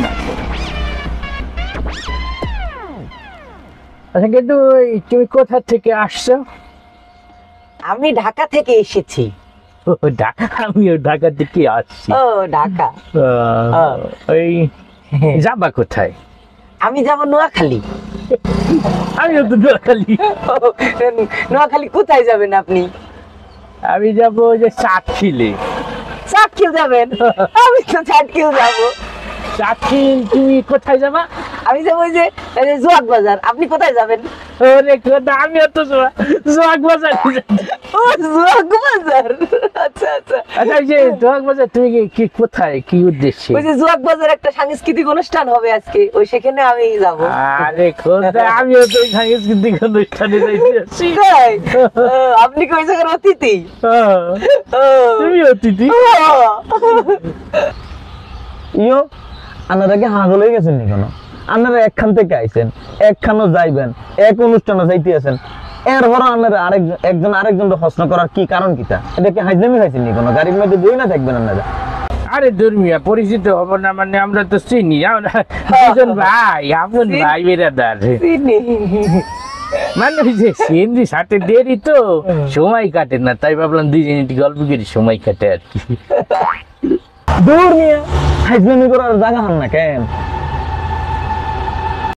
না। আচ্ছা কিন্তু তুমি কোথা থেকে আসছো? আমি ঢাকা থেকে এসেছি। ও, আমিও ঢাকা থেকে আসছি। ও ঢাকা। ওই যাবা কোথায়? আমি যাব নোয়াখালী। আমিও তো নোয়াখালী। নোয়াখালী কোথায় যাবেন আপনি? আমি যাবো যে চাটখিলে। চাটখিল যাবেন? আমি তো চাটখিল যাবো। চাটখিল তুমি কোথায় যাবা? আমি যাবো ওই যে জোয়াক বাজার। আপনি কোথায় যাবেন? ওরে খোদা, আমিও তো জোয়াক বাজার। ও জোয়াক বাজার, আচ্ছা আচ্ছা। আচ্ছা ওই যে জোয়াক বাজার তুমি কি কোথায়, কি উদ্দেশ্যে? ওই যে জোয়াক বাজার একটা সাংস্কৃতিক অনুষ্ঠান হবে আজকে, ওই সেখানে আমি যাব। আরে খোদা, আমিও তো সাংস্কৃতিক অনুষ্ঠানে যাইতেছি। তাই? আপনি কি ওই জায়গার অতিথি? তুমি অতিথি? ইয়ো আপনারা কি হাগল হয়ে গেছেন নি কেন? আপনারা একখান থেকে আইছেন, একখানও যাইবেন, এক অনুষ্ঠানে যাইতে আছেন, এরপর আপনারা একজন আরেকজনকে প্রশ্ন করার কি কারণ কিটা? এটা কি হাইজলামি খাইছেন নি কোনো? গাড়ির মধ্যে বই না থাকবেন আপনারা? আরে ধর্মিয়া পরিচিত হব না মানে আমরা তো চিনি, আমরা দুজন ভাই, আপন ভাই বেরাদার। মানে ওই যে সিএনজি সাথে দেরি তো সময় কাটে না, তাই ভাবলাম 2 মিনিট গল্প করি, সময় কাটে আর কি। দূর নিয়ে হাইজলামি করার জায়গা হন না কেন?